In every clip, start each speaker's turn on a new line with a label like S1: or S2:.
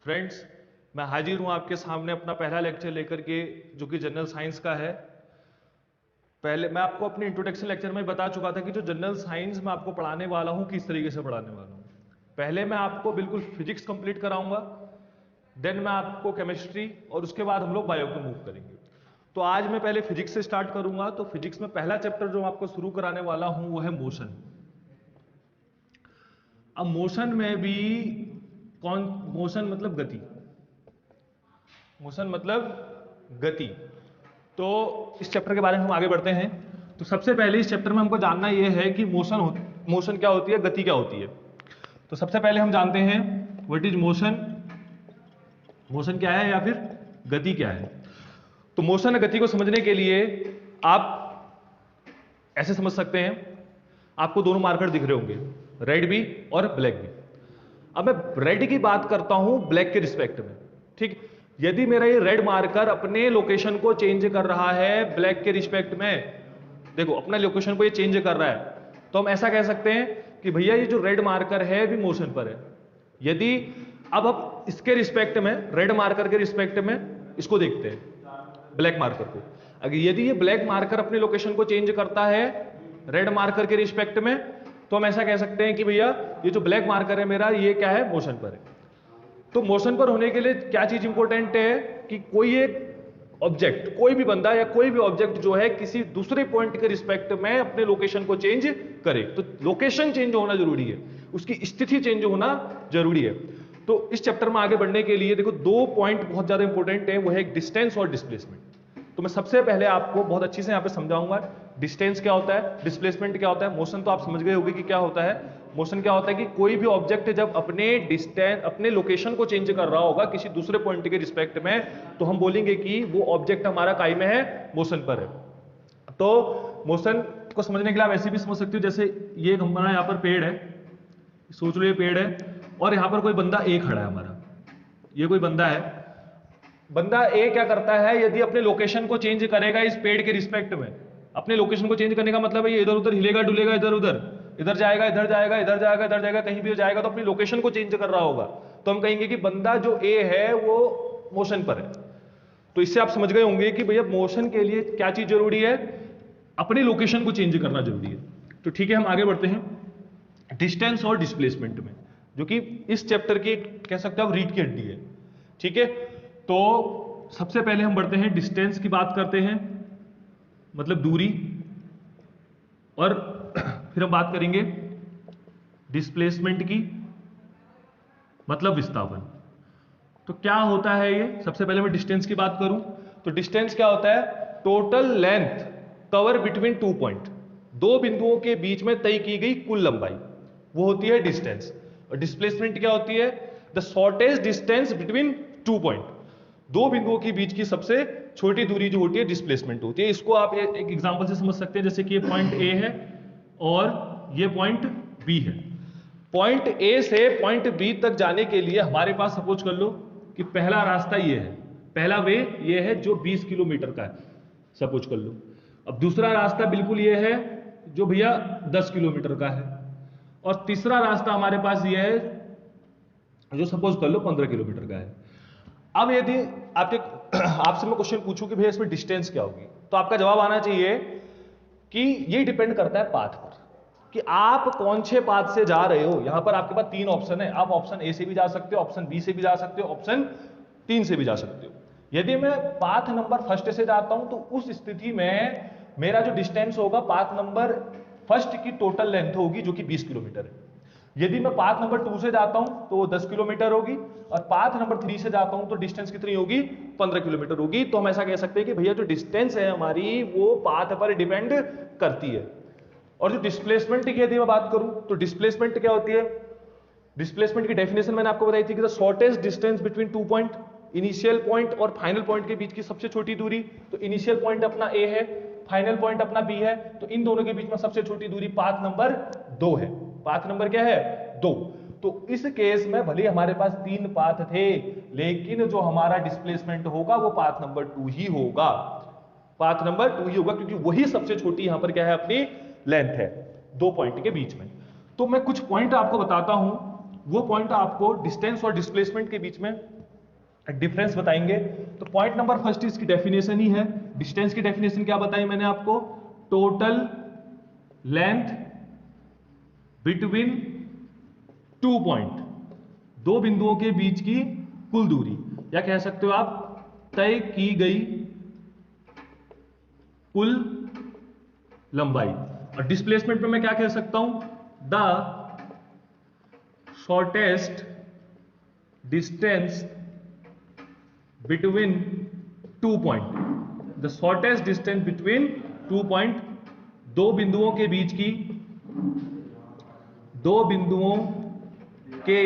S1: Friends, मैं हाजिर हूं आपके सामने अपना पहला लेक्चर लेकर के, जो कि जनरल साइंस का है। पहले मैं आपको अपने इंट्रोडक्शन लेक्चर में बता चुका था कि जो जनरल साइंस मैं आपको पढ़ाने वाला हूं किस तरीके से पढ़ाने वाला हूं। पहले मैं आपको बिल्कुल फिजिक्स कंप्लीट कराऊंगा, देन मैं आपको केमिस्ट्री, और उसके बाद हम लोग बायो को मूव करेंगे। तो आज मैं पहले फिजिक्स से स्टार्ट करूंगा। तो फिजिक्स में पहला चैप्टर जो मैं आपको शुरू कराने वाला हूं वो है मोशन। अब मोशन में भी मोशन मतलब गति, मोशन मतलब गति। तो इस चैप्टर के बारे में हम आगे बढ़ते हैं। तो सबसे पहले इस चैप्टर में हमको जानना यह है कि मोशन क्या होती है, गति क्या होती है। तो सबसे पहले हम जानते हैं व्हाट इज मोशन, मोशन क्या है या फिर गति क्या है। तो मोशन और गति को समझने के लिए आप ऐसे समझ सकते हैं, आपको दोनों मार्कर दिख रहे होंगे, रेड भी और ब्लैक भी। अब मैं रेड की बात करता हूं ब्लैक के रिस्पेक्ट में, ठीक। यदि मेरा ये रेड मार्कर अपने लोकेशन को चेंज कर रहा है ब्लैक के रिस्पेक्ट में, देखो अपना लोकेशन को ये चेंज कर रहा है, तो हम ऐसा कह सकते हैं कि भैया ये जो रेड मार्कर है भी मोशन पर है। यदि अब हम इसके रिस्पेक्ट में, रेड मार्कर के रिस्पेक्ट में इसको देखते हैं, ब्लैक मार्कर को, अगर यदि ये ब्लैक मार्कर अपने लोकेशन को चेंज करता है रेड मार्कर के रिस्पेक्ट में, तो हम ऐसा कह सकते हैं कि भैया ये जो ब्लैक मार्कर है मेरा, ये क्या है, मोशन पर है। तो मोशन पर होने के लिए क्या चीज इंपॉर्टेंट है कि कोई एक ऑब्जेक्ट, कोई भी बंदा या कोई भी ऑब्जेक्ट जो है किसी दूसरे पॉइंट के रिस्पेक्ट में अपने लोकेशन को चेंज करे। तो लोकेशन चेंज होना जरूरी है, उसकी स्थिति चेंज होना जरूरी है। तो इस चैप्टर में आगे बढ़ने के लिए देखो दो पॉइंट बहुत ज्यादा इंपॉर्टेंट है, वो है डिस्टेंस और डिस्प्लेसमेंट। तो मैं सबसे पहले आपको बहुत अच्छी से यहाँ पे समझाऊंगा डिस्टेंस क्या होता है, डिस्प्लेसमेंट क्या होता है। मोशन तो आप समझ गए होंगे कि क्या होता है। मोशन क्या होता है कि कोई भी ऑब्जेक्ट जब अपने डिस्टेंस, अपने लोकेशन को चेंज कर रहा होगा किसी दूसरे पॉइंट के रिस्पेक्ट में, तो हम बोलेंगे कि वो ऑब्जेक्ट हमारा काय में है, मोशन पर है। तो मोशन को समझने के लिए आप ऐसे भी समझ सकते हो, जैसे ये हमारा यहाँ पर पेड़ है, सोच लो ये पेड़ है और यहाँ पर कोई बंदा ए खड़ा है हमारा, ये कोई बंदा है। बंदा ए क्या करता है, यदि अपने लोकेशन को चेंज करेगा इस पेड़ के रिस्पेक्ट में, अपने लोकेशन को चेंज करने का मतलब है ये इधर उधर हिलेगा डुलेगा, इधर उधर, इधर जाएगा इधर जाएगा इधर जाएगा इधर जाएगा, कहीं भी जाएगा तो अपनी लोकेशन को चेंज कर रहा होगा, तो हम कहेंगे कि बंदा जो ए है वो मोशन पर है। तो इससे आप समझ गए होंगे कि भैया मोशन के लिए क्या चीज जरूरी है, अपनी लोकेशन को चेंज करना जरूरी है। तो ठीक है, हम आगे बढ़ते हैं डिस्टेंस और डिस्प्लेसमेंट में, जो कि इस चैप्टर की कह सकते हो आप रीढ़ की हड्डी है, ठीक है। तो सबसे पहले हम बढ़ते हैं डिस्टेंस की बात करते हैं, मतलब दूरी, और फिर हम बात करेंगे डिस्प्लेसमेंट की, मतलब विस्थापन। तो क्या होता है ये, सबसे पहले मैं डिस्टेंस की बात करूं तो डिस्टेंस क्या होता है, total length cover between two point, दो बिंदुओं के बीच में तय की गई कुल लंबाई, वो होती है डिस्टेंस। और डिस्प्लेसमेंट क्या होती है, the shortest distance between two point, दो बिंदुओं के बीच की सबसे छोटी दूरी जो होती है डिस्प्लेसमेंट होती है। इसको आप एक एग्जांपल से समझ सकते हैं, जैसे कि ये पॉइंट ए है और ये पॉइंट बी है। पॉइंट ए से पॉइंट बी तक जाने के लिए हमारे पास सपोज कर लो कि पहला रास्ता ये है, पहला वे ये है जो 20 किलोमीटर का है, सपोज कर लो। अब दूसरा रास्ता बिल्कुल ये है जो भैया 10 किलोमीटर का है, और तीसरा रास्ता हमारे पास ये है जो सपोज कर लो 15 किलोमीटर का है। अब यदि आपसे मैं क्वेश्चन पूछूं कि भैया इसमें डिस्टेंस क्या होगी, तो आपका जवाब आना चाहिए कि ये डिपेंड करता है पाथ पर, कि आप कौन से पाथ से जा रहे हो। यहां पर आपके पास तीन ऑप्शन है, आप ऑप्शन ए से भी जा सकते हो, ऑप्शन बी से भी जा सकते हो, ऑप्शन 3 से भी जा सकते हो। यदि मैं पाथ नंबर फर्स्ट से जाता हूं तो उस स्थिति में मेरा जो डिस्टेंस होगा पाथ नंबर फर्स्ट की टोटल लेंथ होगी जो कि 20 किलोमीटर है। यदि मैं पाथ नंबर 2 से जाता हूं तो वो 10 किलोमीटर होगी, और पाथ नंबर 3 से जाता हूं तो डिस्टेंस कितनी होगी, 15 किलोमीटर होगी। तो हम ऐसा कह सकते हैं कि भैया जो डिस्टेंस है हमारी वो पाथ पर डिपेंड करती है। और जो डिस्प्लेसमेंट की यदि मैं बात करूं तो डिस्प्लेसमेंट क्या होती है, डिस्प्लेसमेंट की डेफिनेशन मैंने आपको बताई थी कि the shortest distance between two point, initial point और फाइनल पॉइंट के बीच की सबसे छोटी दूरी। तो इनिशियल पॉइंट अपना ए है, फाइनल पॉइंट अपना बी है, तो इन दोनों के बीच में सबसे छोटी दूरी पाथ नंबर 2 है। पाथ नंबर क्या है, 2। तो इस केस में भले हमारे पास 3 पाथ थे, लेकिन जो हमारा डिस्प्लेसमेंट होगा वो पाथ नंबर 2 ही होगा, पाथ नंबर 2 ही होगा, क्योंकि वही सबसे छोटी यहां पर क्या है, अपनी लेंथ है 2 पॉइंट के बीच में। तो मैं कुछ पॉइंट आपको बताता हूं, वो पॉइंट आपको डिस्टेंस और डिस्प्लेसमेंट के बीच में डिफरेंस बताएंगे। तो पॉइंट नंबर फर्स्ट इसकी डेफिनेशन ही है। डिस्टेंस की डेफिनेशन क्या बताई मैंने आपको? टोटल लेंथ बिटवीन 2 पॉइंट, दो बिंदुओं के बीच की कुल दूरी, या कह सकते हो आप तय की गई कुल लंबाई। और डिस्प्लेसमेंट पे मैं क्या कह सकता हूं? The shortest distance between 2 point. The shortest distance between 2 point, दो बिंदुओं के बीच की, दो बिंदुओं के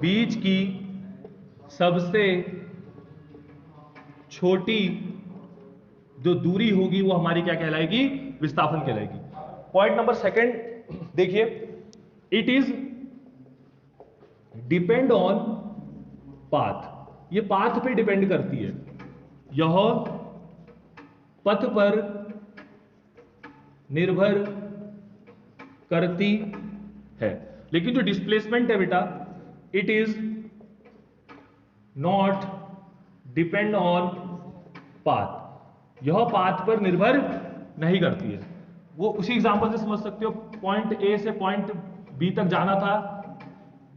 S1: बीच की सबसे छोटी जो दूरी होगी वो हमारी क्या कहलाएगी? विस्थापन कहलाएगी। पॉइंट नंबर सेकंड देखिए, it is depend on path. ये पाथ पे डिपेंड करती है, यह पथ पर निर्भर करती है। लेकिन जो डिस्प्लेसमेंट है बेटा, it is not depend on path, यह पाथ पर निर्भर नहीं करती है। वो उसी एग्जांपल से समझ सकते हो। पॉइंट ए से पॉइंट बी तक जाना था,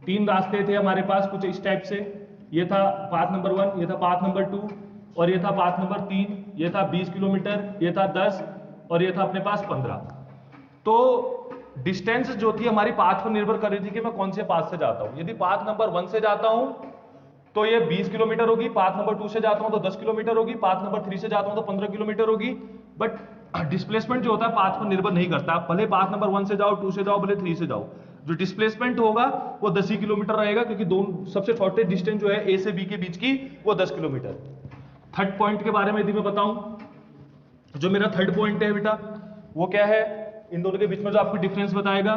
S1: 3 रास्ते थे हमारे पास कुछ इस टाइप से। ये था पाथ नंबर 1, ये था पाथ नंबर 2, और ये था पाथ नंबर 3। ये था 20 किलोमीटर, ये था 10, और ये था अपने पास 15। तो डिस्टेंस जो थी हमारी पाथ पर निर्भर कर रही थी कि मैं कौन से पाथ से जाता हूं। यदि पाथ नंबर 1 से जाता हूं तो ये 20 किलोमीटर होगी, पाथ नंबर 2 से जाता हूं तो 10 किलोमीटर होगी, पाथ नंबर 3 से जाता हूं तो 15 किलोमीटर होगी। बट डिस्प्लेसमेंट जो होता है पाथ पर निर्भर नहीं करता। आप भले पाथ नंबर 1 से जाओ, 2 से जाओ, भले 3 से जाओ, जो डिस्प्लेसमेंट होगा वो 10 ही किलोमीटर रहेगा, क्योंकि दोनों सबसे शॉर्टेस्ट डिस्टेंस जो है ए से बी के बीच की वो 10 किलोमीटर। थर्ड पॉइंट के बारे में यदि मैं बताऊं, जो मेरा थर्ड पॉइंट है बेटा वो क्या है? इन दोनों के बीच में जो आपको डिफरेंस बताएगा।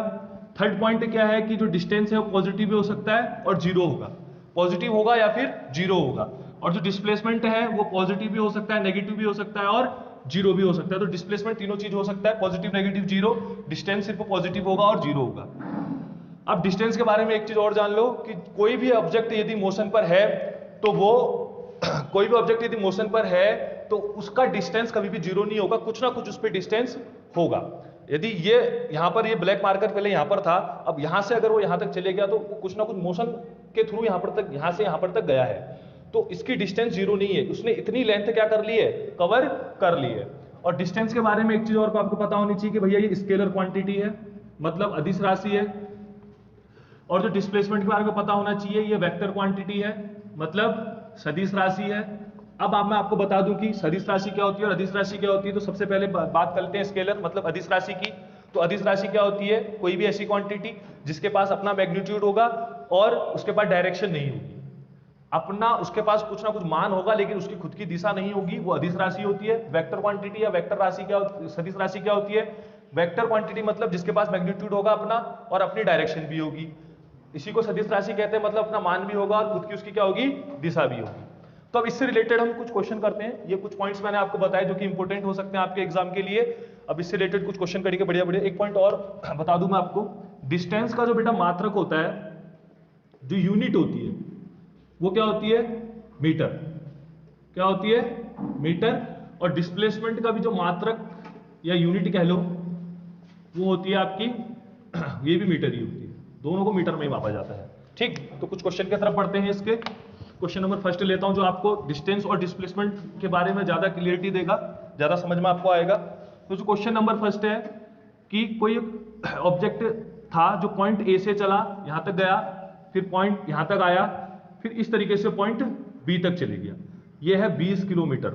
S1: थर्ड पॉइंट क्या है कि जो डिस्टेंस है वो पॉजिटिव भी हो सकता है और जीरो होगा, पॉजिटिव होगा या फिर जीरो होगा। और जो डिस्प्लेसमेंट है वो पॉजिटिव भी हो सकता है, नेगेटिव भी हो सकता है और जीरो भी हो सकता है। तो डिस्प्लेसमेंट तीनों चीज हो सकता है, पॉजिटिव, नेगेटिव, जीरो। डिस्टेंस सिर्फ पॉजिटिव होगा और जीरो होगा। अब डिस्टेंस के बारे में एक चीज और जान लो कि कोई भी ऑब्जेक्ट यदि मोशन पर है तो वो कोई भी ऑब्जेक्ट यदि मोशन पर है तो उसका डिस्टेंस कभी भी जीरो नहीं होगा, कुछ ना कुछ उस पर डिस्टेंस होगा। यदि ये यहां पर ये ब्लैक मार्कर पहले यहां पर था, अब यहां से अगर वो यहां तक चले गया तो कुछ ना कुछ मोशन के थ्रू यहां पर तक, यहां से यहां पर तक गया है, तो इसकी डिस्टेंस जीरो नहीं है, उसने इतनी लेंथ क्या कर ली है? कवर कर ली है। और डिस्टेंस के बारे में एक चीज और को आपको पता होनी चाहिए कि भैया ये स्केलर क्वांटिटी है, मतलब अदिश राशि है। और जो डिस्प्लेसमेंट के बारे में पता होना चाहिए, ये वेक्टर क्वांटिटी है, मतलब सदिश राशि है। अब मैं आपको बता दूं कि सदिश राशि क्या होती है और अदिश राशि क्या होती है। तो सबसे पहले बात करते हैं स्केलर मतलब अदिश राशि की। तो अदिश राशि क्या होती है? कोई भी ऐसी क्वांटिटी जिसके पास अपना मैग्नीट्यूड होगा और उसके पास डायरेक्शन नहीं होगी, अपना उसके पास कुछ ना कुछ मान होगा लेकिन उसकी खुद की दिशा नहीं होगी, वो अदिश राशि होती है। वेक्टर क्वांटिटी या वेक्टर राशि क्या, सदिश राशि क्या होती है? वेक्टर क्वांटिटी मतलब जिसके पास मैग्नीट्यूड होगा अपना और अपनी डायरेक्शन भी होगी, इसी को सदिश राशि कहते हैं। मतलब अपना मान भी होगा और खुद की उसकी क्या होगी? दिशा भी होगी। तो अब इससे रिलेटेड हम कुछ क्वेश्चन करते हैं। ये कुछ पॉइंट्स मैंने आपको बताए जो कि इंपॉर्टेंट हो सकते हैं आपके एग्जाम के लिए। अब इससे रिलेटेड कुछ क्वेश्चन करेंगे बढ़िया बढ़िया। एक पॉइंट और बता दूं मैं आपको, डिस्टेंस का जो बेटा मात्रक होता है, जो यूनिट होती है वो क्या होती है? मीटर। क्या होती है? मीटर। और डिस्प्लेसमेंट का भी जो मात्रक या यूनिट कह लो वो होती है आपकी ये भी मीटर ही होती है, दोनों को मीटर में ही मापा जाता है। ठीक, तो कुछ क्वेश्चन की तरफ बढ़ते हैं। इसके क्वेश्चन नंबर फर्स्ट लेता हूं जो आपको डिस्टेंस और डिस्प्लेसमेंट के बारे में ज्यादा क्लियरिटी देगा, ज्यादा समझ में आपको आएगा। तो जो क्वेश्चन नंबर फर्स्ट है कि कोई ऑब्जेक्ट था जो पॉइंट ए से चला, यहां तक गया, फिर पॉइंट यहां तक आया, फिर इस तरीके से पॉइंट बी तक चले गया। यह है 20 किलोमीटर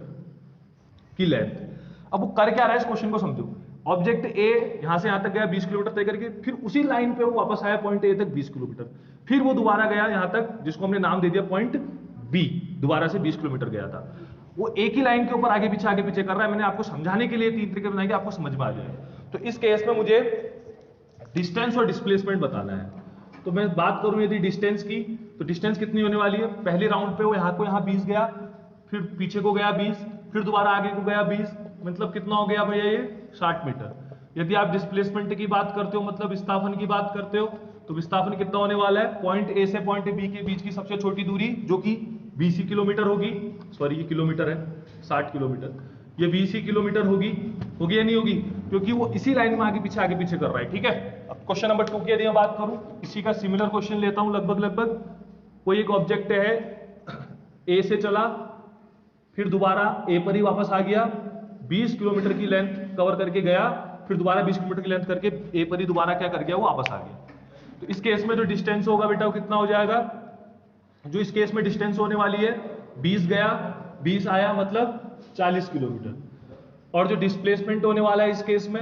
S1: की लेंथ। अब वो कर क्या रहा है इस क्वेश्चन को समझो। ऑब्जेक्ट ए यहां से यहां तक गया 20 किलोमीटर तय करके, फिर उसी लाइन पे वो वापस आया पॉइंट ए तक 20 किलोमीटर, फिर वो दोबारा गया यहां तक जिसको हमने नाम दे दिया पॉइंट बी, दोबारा से 20 किलोमीटर गया था। वो एक ही लाइन के ऊपर आगे पीछे कर रहा है। मैंने आपको समझाने के लिए 3 तरीके बनाए कि आपको समझ में आ जाए। तो इस केस में मुझे डिस्टेंस और डिस्प्लेसमेंट बताना है। तो मैं बात करूं यदि डिस्टेंस की, तो डिस्टेंस कितनी होने वाली है? पहले राउंड पे वो यहां 20 गया, फिर पीछे को गया 20, फिर दोबारा आगे को गया 20, मतलब कितना हो गया भैया? ये 60 मीटर। यदि आप डिस्प्लेसमेंट की बात करते हो मतलब विस्थापन की बात करते हो, तो विस्थापन कितना होने वाला है? पॉइंट ए से पॉइंट बी के बीच की सबसे छोटी दूरी जो कि 20 किलोमीटर होगी, सॉरी ये किलोमीटर है, 60 किलोमीटर, ये 20 किलोमीटर होगी या नहीं होगी, क्योंकि वो इसी लाइन में आगे पीछे कर रहा है। ठीक है, अब क्वेश्चन नंबर 2 की यदि मैं बात करूं, इसी का सिमिलर क्वेश्चन लेता हूं लगभग। कोई एक ऑब्जेक्ट है, ए से चला, फिर दोबारा ए पर ही वापस आ गया, 20 किलोमीटर की लेंथ कवर करके गया, फिर दोबारा 20 किलोमीटर की लेंथ करके ए पर ही दोबारा क्या कर गया, वो वापस आ गया। तो इस केस में जो डिस्टेंस होगा बेटा वो कितना हो जाएगा, जो इस केस में डिस्टेंस होने वाली है 20 गया 20 आया, मतलब 40 किलोमीटर। और जो डिस्प्लेसमेंट होने वाला है इस केस में,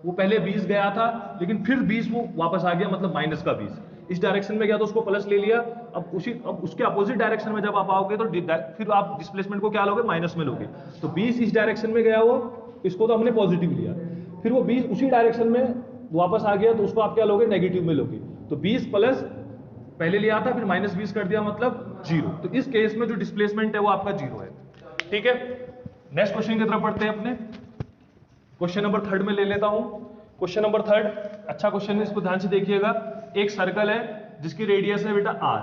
S1: वो पहले 20 गया था लेकिन फिर 20 वो वापस आ गया, मतलब माइनस का 20। इस डायरेक्शन में गया तो उसको प्लस ले लिया, अब उसके अपोजिट डायरेक्शन में जब आप आओगे तो फिर आप डिस्प्लेसमेंट को क्या लोगे, माइनस में लोगे। तो 20 इस डायरेक्शन में गया, वो इसको तो हमने पॉजिटिव लिया, फिर वो 20 उसी डायरेक्शन में वापस आ गया तो उसको आप क्या लोगे, नेगेटिव में लोगे। तो 20 प्लस पहले लिया था, फिर माइनस 20 कर दिया, मतलब 0। तो इस केस में जो डिस्प्लेसमेंट है वो आपका 0 है। ठीक है, नेक्स्ट क्वेश्चन की तरफ बढ़ते हैं अपने। क्वेश्चन नंबर 3 में ले लेता हूं। क्वेश्चन नंबर 3 अच्छा क्वेश्चन है, इसको ध्यान से देखिएगा। एक सर्कल है जिसकी रेडियस है बेटा r।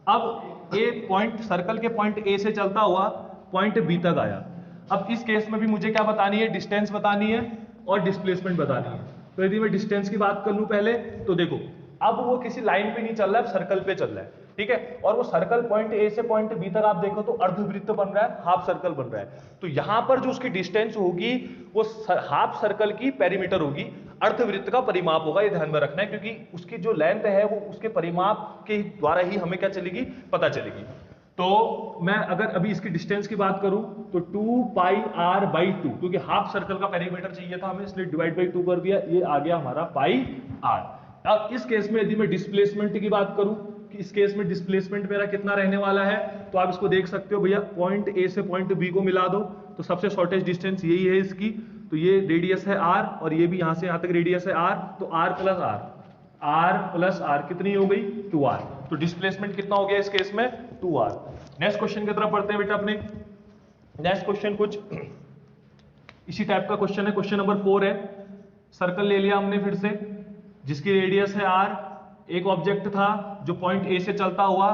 S1: अब ए पॉइंट, सर्कल के पॉइंट ए से चलता हुआ पॉइंट बी तक आया। अब इस केस में भी मुझे क्या बतानी है, डिस्टेंस बतानी है और डिस्प्लेसमेंट बतानी है। तो यदि मैं डिस्टेंस की बात कर लूं पहले, तो देखो अब वो किसी लाइन पे नहीं चल रहा है, सर्कल पे चल रहा है। ठीक है, और वो सर्कल पॉइंट ए से पॉइंट बी तक आप देखो तो अर्धवृत्त बन रहा है, हाफ सर्कल बन रहा है। तो यहां पर जो उसकी डिस्टेंस होगी वो हाफ सर्कल की पेरीमीटर होगी, अर्धवृत्त का परिमाप होगा, ये ध्यान में रखना है, क्योंकि उसकी जो लेंथ है वो उसके परिमाप के द्वारा ही हमें क्या चलेगी, पता चलेगी। तो मैं अगर अभी इसकी डिस्टेंस की बात करूं तो 2 पाई r बाई 2, क्योंकि हाफ सर्कल का पेरीमीटर चाहिए था हमें, इसलिए डिवाइड बाई 2 कर दिया, ये आ गया हमारा पाई r। अब इस केस में यदि मैं डिस्प्लेसमेंट की बात करूं कि इस केस में डिस्प्लेसमेंट मेरा कितना रहने वाला है, तो आप इसको देख सकते हो भैया, पॉइंट ए से पॉइंट बी को मिला दो तो सबसे शॉर्टेस्ट डिस्टेंस यही है इसकी। तो ये रेडियस है r और ये भी यहां से यहां तक रेडियस है r, तो r प्लस r कितनी हो गई, 2r। तो डिस्प्लेसमेंट कितना हो गया इस केस में, 2r। नेक्स्ट क्वेश्चन की तरफ बढ़ते हैं बेटा अपने। नेक्स्ट क्वेश्चन कुछ इसी टाइप का क्वेश्चन है। क्वेश्चन नंबर 4 है। सर्कल ले लिया हमने फिर से, जिसकी रेडियस है r। एक ऑब्जेक्ट था जो पॉइंट ए से चलता हुआ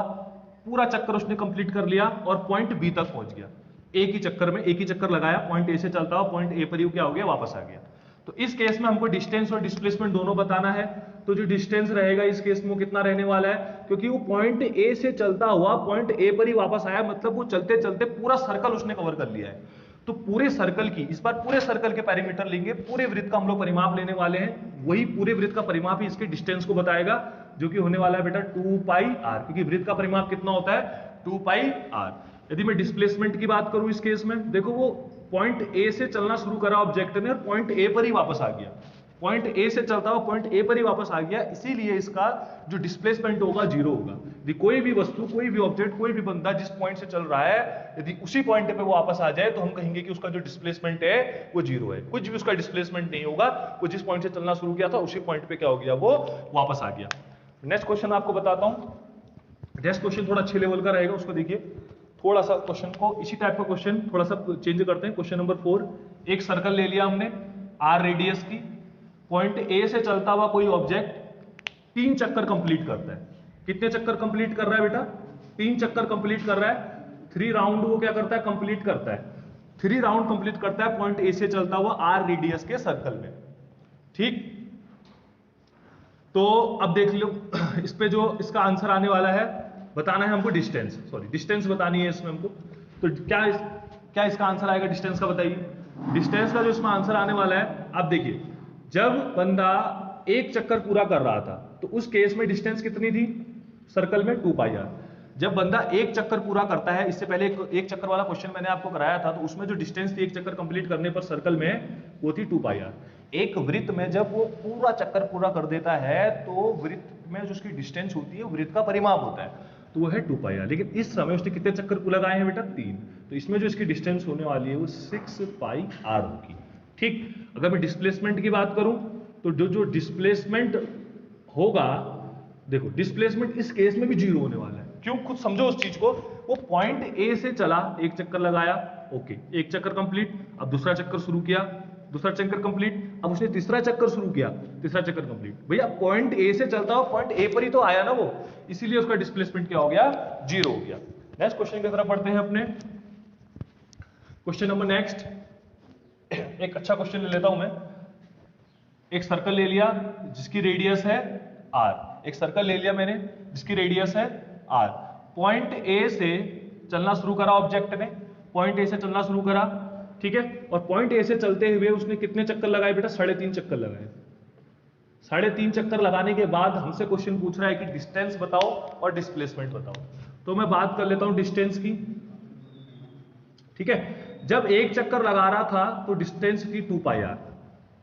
S1: पूरा चक्कर उसने कंप्लीट कर लिया और पॉइंट बी तक पहुंच गया। एक ही चक्कर लगाया, पॉइंट ए से चलता हुआ पॉइंट ए पर ही क्या हो गया, वापस आ गया। तो इस केस में हमको डिस्टेंस और डिस्प्लेसमेंट दोनों बताना है। तो जो डिस्टेंस रहेगा इस केस में वो कितना रहने वाला है, क्योंकि वो पॉइंट ए से चलता हुआ पॉइंट ए पर ही वापस आया, मतलब वो चलते चलते पूरा सर्कल उसने कवर कर लिया है। तो पूरे सर्कल की, इस बार पूरे सर्कल के पेरीमीटर लेंगे, पूरे वृत्त का हम लोग परिमाप लेने वाले हैं। वही पूरे वृत्त का परिमाप ही इसके डिस्टेंस को बताएगा, जो कि होने वाला है बेटा 2 पाई r, क्योंकि वृत्त का परिमाप कितना होता है, 2 पाई r। यदि मैं डिस्प्लेसमेंट की बात करूं इस केस में, देखो वो पॉइंट ए से चलना शुरू करा ऑब्जेक्ट ने और पॉइंट ए पर ही वापस आ गया, पॉइंट ए से चलता हुआ पॉइंट ए पर ही वापस आ गया, इसीलिए इसका जो डिस्प्लेसमेंट होगा 0 होगा। यदि कोई भी वस्तु, कोई भी ऑब्जेक्ट, कोई भी बंदा जिस पॉइंट से चल रहा है, यदि उसी पॉइंट पे वो वापस आ जाए तो हम कहेंगे कि उसका जो डिस्प्लेसमेंट है वो 0 है। कुछ भी उसका डिस्प्लेसमेंट नहीं होगा, वो जिस पॉइंट से चलना शुरू किया था उसी पॉइंट पे क्या हो गया, वो वापस आ गया। नेक्स्ट क्वेश्चन आपको बताता हूं। नेक्स्ट क्वेश्चन थोड़ा अच्छे लेवल का रहेगा, उसको देखिए। थोड़ा सा क्वेश्चन को, इसी टाइप का क्वेश्चन थोड़ा सा चेंज करते हैं। Question number 4। एक सर्कल ले लिया हमने r रेडियस की, पॉइंट ए से चलता हुआ कोई ऑब्जेक्ट 3 चक्कर कंप्लीट करता है। कितने चक्कर कंप्लीट कर रहा है बेटा, 3 चक्कर कंप्लीट कर रहा है। 3 राउंड वो क्या करता है, कंप्लीट करता है। 3 राउंड कंप्लीट करता है पॉइंट ए से चलता हुआ r रेडियस के सर्कल में। ठीक, तो अब देख लो इस पे जो इसका आंसर आने वाला है, बताना है हमको डिस्टेंस, सॉरी डिस्टेंस बतानी है इसमें हमको। तो क्या इसका आंसर आएगा डिस्टेंस का, बताइए। डिस्टेंस का जो इसमें आंसर आने वाला है, आप देखिए, जब बंदा एक चक्कर पूरा कर रहा था तो उस केस में डिस्टेंस कितनी थी सर्कल में, 2 पाई r। जब बंदा एक चक्कर पूरा करता है, इससे पहले एक चक्कर वाला क्वेश्चन मैंने आपको कराया था, तो उसमें जो डिस्टेंस थी एक चक्कर कंप्लीट करने पर सर्कल में, वो थी 2 पाई r। एक वृत्त में जब वो पूरा चक्कर पूरा कर देता है तो वृत्त में जो उसकी डिस्टेंस होती है वृत्त का परिमाप होता है, तो वो है 2 पाई r। लेकिन इस समय उसने कितने चक्कर लगाए हैं बेटा, 3। तो इसमें जो इसकी डिस्टेंस होने वाली है वो 6 पाई r होगी। ठीक, अगर मैं डिस्प्लेसमेंट की बात करूं तो जो डिस्प्लेसमेंट होगा, देखो डिस्प्लेसमेंट इस केस में भी 0 होने वाला है। क्यों, खुद समझो उस चीज को। वो पॉइंट ए से चला, एक चक्कर लगाया, ओके, एक चक्कर कंप्लीट। अब दूसरा चक्कर शुरू किया, दूसरा चक्कर कंप्लीट, अब उसने तीसरा चक्कर शुरू किया, तीसरा चक्कर कंप्लीट। भैया पॉइंट ए से चलता हुआ पॉइंट ए पर ही तो आया ना वो, इसीलिए उसका डिस्प्लेसमेंट क्या हो गया, 0 हो गया। नेक्स्ट क्वेश्चन की तरफ बढ़ते हैं अपने। क्वेश्चन नंबर नेक्स्ट, एक अच्छा क्वेश्चन ले लेता हूं मैं। एक सर्कल ले लिया जिसकी रेडियस है r, एक सर्कल ले लिया मैंने जिसकी रेडियस है r। पॉइंट ए से चलना शुरू करा ऑब्जेक्ट ने, पॉइंट ए से चलना शुरू करा, ठीक है। और पॉइंट ए से चलते हुए उसने कितने चक्कर लगाए बेटा, 3.5 चक्कर लगाए। 3.5 चक्कर लगाने के बाद हमसे क्वेश्चन पूछ रहा है कि डिस्टेंस बताओ और डिस्प्लेसमेंट बताओ। तो मैं बात कर लेता हूं डिस्टेंस की, ठीक है। जब एक चक्कर लगा रहा था तो डिस्टेंस थी 2πr,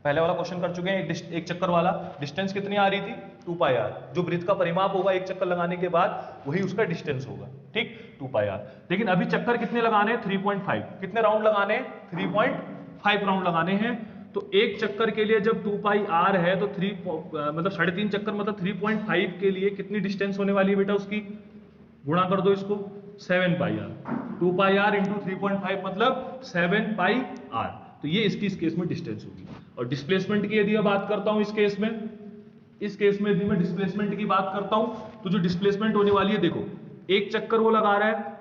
S1: पहले वाला क्वेश्चन कर चुके हैं। एक चक्कर वाला डिस्टेंस कितनी आ रही थी, 2πr। जो वृत्त का परिमाप होगा एक चक्कर लगाने के बाद वही उसका डिस्टेंस होगा, ठीक, 2πr। लेकिन अभी चक्कर कितने लगाने हैं, 3.5। कितने राउंड लगाने हैं, 3.5 राउंड लगाने हैं। तो एक चक्कर के लिए जब 2πr है तो 3.5 चक्कर मतलब 3.5 के लिए कितनी डिस्टेंस होने वाली है बेटा, उसकी गुणा कर दो इसको, 7πr। 2πr इंटू 3.5 मतलब 7πr। तो ये इसकी इस केस में डिस्टेंस होगी। और डिस्प्लेसमेंट की यदि मैं बात करता हूं इस केस में यदि मैं डिस्प्लेसमेंट की बात करता हूं तो जो डिस्प्लेसमेंट होने वाली है, देखो एक चक्कर वो लगा रहा है,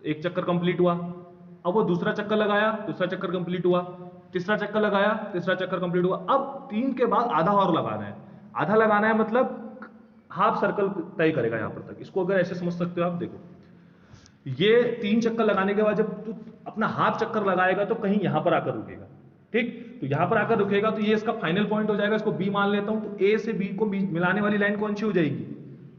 S1: एक चक्कर कंप्लीट हुआ, अब वो दूसरा चक्कर लगाया, दूसरा चक्कर कंप्लीट हुआ, तीसरा चक्कर लगाया, तीसरा चक्कर कंप्लीट हुआ। अब 3 के बाद आधा और लगाना है, आधा लगाना है मतलब हाफ सर्कल तय करेगा यहां पर तक। इसको अगर ऐसे समझ सकते हो आप, देखो ये 3 चक्कर लगाने के बाद जब तू अपना हाफ चक्कर लगाएगा तो कहीं यहां पर आकर रुकेगा, ठीक। तो यहां पर आकर रुकेगा तो ये इसका फाइनल पॉइंट हो जाएगा, इसको बी मान लेता हूं। तो ए से बी को मिलाने वाली लाइन कौन सी हो जाएगी,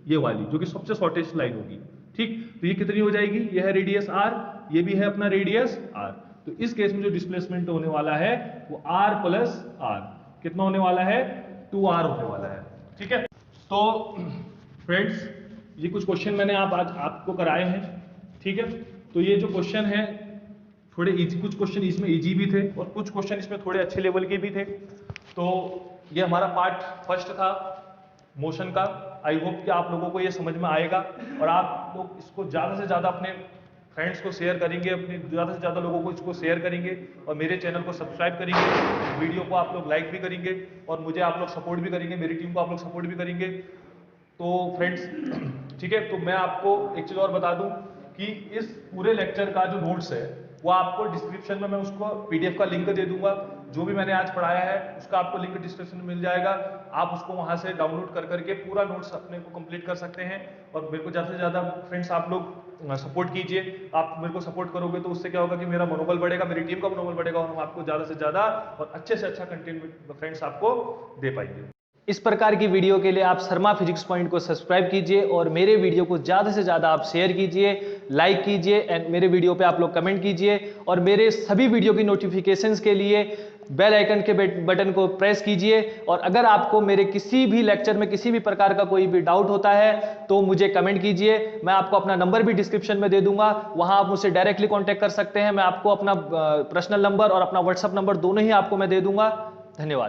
S1: ये वाली, जो कि सबसे शॉर्टेस्ट लाइन होगी, ठीक। तो ये कितनी हो जाएगी, ये है रेडियस r, ये भी है अपना रेडियस r। तो इस केस में जो डिस्प्लेसमेंट होने वाला है वो r प्लस r, कितना होने वाला है, 2r होने वाला है, ठीक है। तो फ्रेंड्स ये कुछ क्वेश्चन मैंने आज आपको कराए हैं, ठीक है। तो ये जो क्वेश्चन है थोड़े इजी, कुछ क्वेश्चन इसमें इजी भी थे और कुछ क्वेश्चन इसमें थोड़े अच्छे लेवल के भी थे। तो ये हमारा पार्ट फर्स्ट था मोशन का। आई होप कि आप लोगों को ये समझ में आएगा और आप लोग इसको ज़्यादा से ज़्यादा अपने फ्रेंड्स को शेयर करेंगे, अपने ज़्यादा से ज़्यादा लोगों को इसको शेयर करेंगे और मेरे चैनल को सब्सक्राइब करेंगे, वीडियो को आप लोग लाइक भी करेंगे और मुझे आप लोग सपोर्ट भी करेंगे, मेरी टीम को आप लोग सपोर्ट भी करेंगे। तो फ्रेंड्स ठीक है, तो मैं आपको एक चीज़ और बता दूं कि इस पूरे लेक्चर का जो नोट्स है वो आपको डिस्क्रिप्शन में मैं उसको पीडीएफ का लिंक दे दूंगा। जो भी मैंने आज पढ़ाया है उसका आपको लिंक डिस्क्रिप्शन में मिल जाएगा, आप उसको वहां से डाउनलोड कर करके पूरा नोट्स अपने को कंप्लीट कर सकते हैं। और मेरे को ज़्यादा से ज़्यादा फ्रेंड्स आप लोग सपोर्ट कीजिए। आप मेरे को सपोर्ट करोगे तो उससे क्या होगा कि मेरा मनोबल बढ़ेगा, मेरी टीम का मनोबल बढ़ेगा और हम आपको ज़्यादा से ज़्यादा और अच्छे से अच्छा कंटेंट फ्रेंड्स आपको दे पाएंगे।
S2: इस प्रकार की वीडियो के लिए आप शर्मा फिजिक्स पॉइंट को सब्सक्राइब कीजिए और मेरे वीडियो को ज़्यादा से ज़्यादा आप शेयर कीजिए, लाइक कीजिए एंड मेरे वीडियो पे आप लोग कमेंट कीजिए और मेरे सभी वीडियो की नोटिफिकेशंस के लिए बेल आइकन के बटन को प्रेस कीजिए। और अगर आपको मेरे किसी भी लेक्चर में किसी भी प्रकार का कोई भी डाउट होता है तो मुझे कमेंट कीजिए। मैं आपको अपना नंबर भी डिस्क्रिप्शन में दे दूंगा, वहां आप मुझसे डायरेक्टली कॉन्टैक्ट कर सकते हैं। मैं आपको अपना पर्सनल नंबर और अपना व्हाट्सअप नंबर दोनों ही आपको मैं दे दूंगा। धन्यवाद।